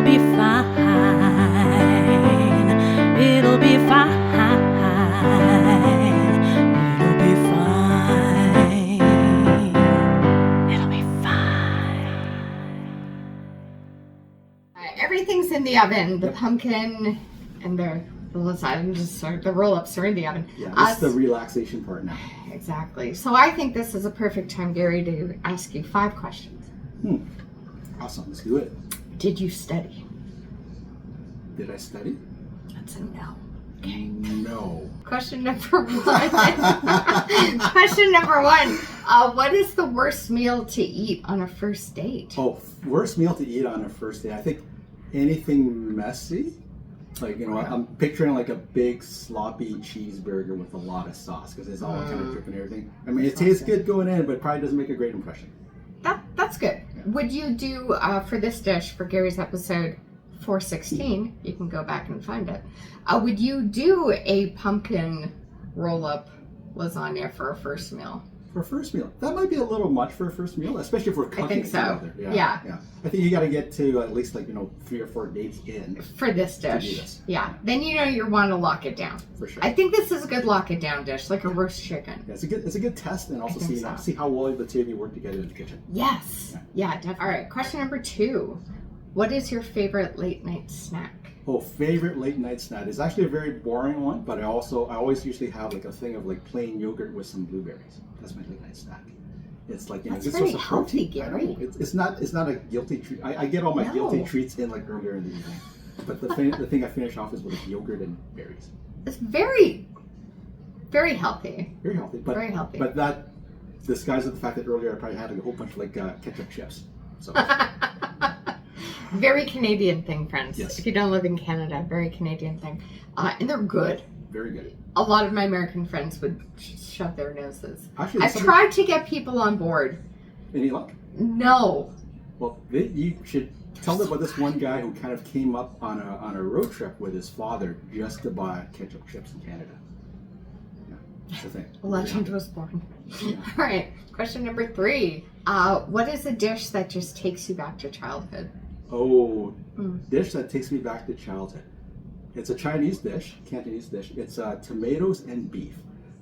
It'll be fine. It'll be fine. It'll be fine. It'll be fine. Everything's in the oven. The pumpkin and the roll-ups are in the oven. Yeah, this is the relaxation part now. Exactly. So I think this is a perfect time, Gary, to ask you 5 questions. Awesome. Let's do it. Did you study? Did I study? That's a no. Okay. No. Question number 1. Question number 1. What is the worst meal to eat on a first date? Oh, worst meal to eat on a first date. I think anything messy. Like, I'm picturing like a big sloppy cheeseburger with a lot of sauce because it's all kind of dripping and everything. I mean, it tastes good going in, but probably doesn't make a great impression. That's good. Would you do, for this dish, for Gary's episode 416, you can go back and find it, would you do a pumpkin roll-up lasagna for a first meal? For a first meal, that might be a little much for a first meal, especially if we're cooking I think so. together. Yeah. I think you got to get to at least 3 or 4 dates in for this dish. Yeah. Then you want to lock it down. For sure. I think this is a good lock it down dish, like a roast chicken. Yeah, it's a good test, and also see how well the two of you work together in the kitchen. Yes. Yeah, definitely. All right. Question number 2. What is your favorite late night snack? Oh, favorite late night snack is actually a very boring one, but I always usually have like a thing of like plain yogurt with some blueberries. That's my late night snack. It's like That's good very source of healthy, protein. Gary. It's not a guilty treat. I get all my guilty treats in like earlier in the evening, but the thing I finish off is with like yogurt and berries. It's very, very healthy. Very healthy, but very healthy. But that disguises the fact that earlier I probably had like a whole bunch of like ketchup chips. So. Very Canadian thing, friends. Yes. If you don't live in Canada, very Canadian thing. And they're good. Very good. A lot of my American friends would shove their noses. Actually, I've tried to get people on board. Any luck? No. Well, you should tell them about this one guy who kind of came up on a road trip with his father just to buy ketchup chips in Canada. Yeah, that's the thing. A legend was born. Yeah. All right. Question number 3. What is a dish that just takes you back to childhood? Oh, dish that takes me back to childhood. It's a Chinese dish, Cantonese dish. It's tomatoes and beef.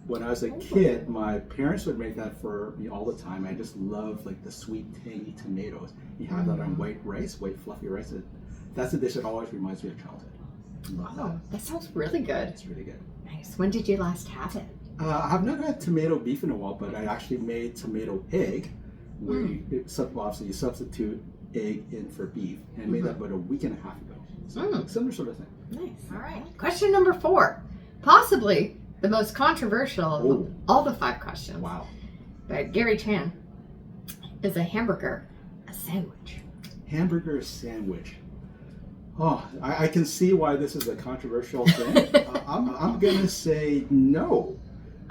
When I was a kid, my parents would make that for me all the time. I just love like the sweet, tangy tomatoes. You have that on white rice, white fluffy rice. That's a dish that always reminds me of childhood. Love that sounds really good. It's really good. Nice. When did you last have it? I have not had tomato beef in a while, but I actually made tomato egg, where you substitute egg in for beef, and made that about a week and a half ago. So similar sort of thing. Nice. All right. Question number 4. Possibly the most controversial of all the 5 questions. Wow. But Gary Chan, is a hamburger a sandwich? Hamburger sandwich. Oh, I can see why this is a controversial thing. I'm going to say no.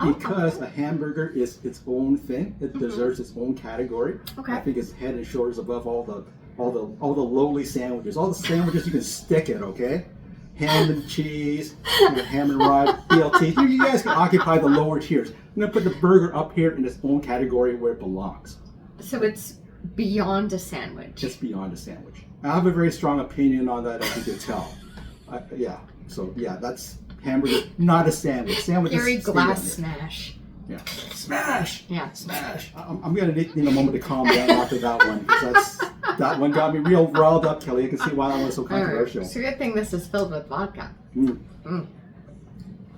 Because a hamburger is its own thing. It deserves its own category. Okay. I think it's head and shoulders above all the lowly sandwiches. All the sandwiches you can stick it, okay? Ham and cheese, ham and rye, BLT. You guys can occupy the lower tiers. I'm gonna put the burger up here in its own category where it belongs. So it's beyond a sandwich. It's beyond a sandwich. I have a very strong opinion on that, as you can tell. That's hamburger, not a sandwich. Sandwich Gary is glass smash. Yeah. Smash! Yeah. Smash! I'm going to need a moment to calm down after that one, because that one got me real riled up, Kelly. I can see why that was so controversial. It's a good thing this is filled with vodka.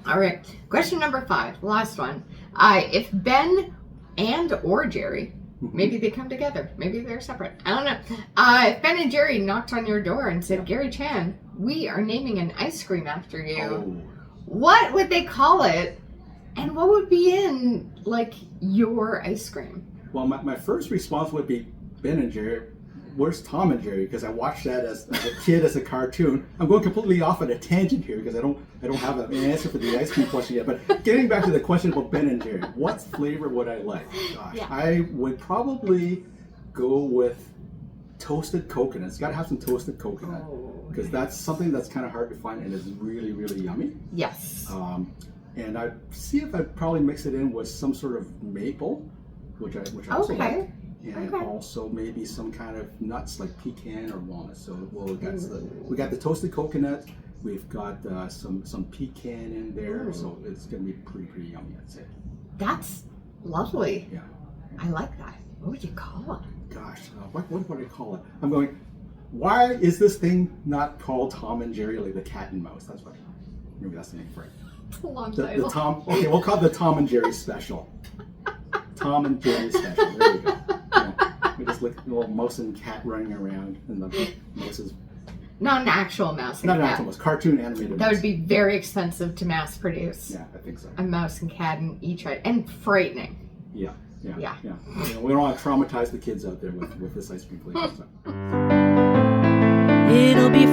All right. Question number 5, the last one. If Ben or Jerry, maybe they come together, maybe they're separate, I don't know. If Ben and Jerry knocked on your door and said, Gary Chan, we are naming an ice cream after you, what would they call it? And what would be in, like, your ice cream? Well, my first response would be Ben and Jerry. Where's Tom and Jerry? Because I watched that as a kid, as a cartoon. I'm going completely off on a tangent here because I don't have an answer for the ice cream question yet. But getting back to the question about Ben and Jerry, what flavor would I like? Gosh, I would probably go with toasted coconut. It's got to have some toasted coconut because that's something that's kind of hard to find and is really, really yummy. Yes. And I'd see if I'd probably mix it in with some sort of maple, which I also like. and also maybe some kind of nuts like pecan or walnut. So we got the toasted coconut. We've got some pecan in there, so it's gonna be pretty yummy, I'd say. That's lovely. Yeah. I like that. What would you call it? Gosh, what would I call it? I'm going. Why is this thing not called Tom and Jerry, like the cat and mouse? That's what. Maybe that's the name for it. It's a long The title. Tom. Okay, we'll call it the Tom and Jerry special. Tom and Jerry special. There you go. Yeah. We just look at the little mouse and cat running around, and the mouse is Not an actual mouse and not an cat. actual mouse, cartoon animated. That mouse. would be very expensive to mass produce. Yeah, I think so. A mouse and cat in each right, and frightening. Yeah. Yeah. You know, we don't want to traumatize the kids out there with this ice cream flavor. So. It'll be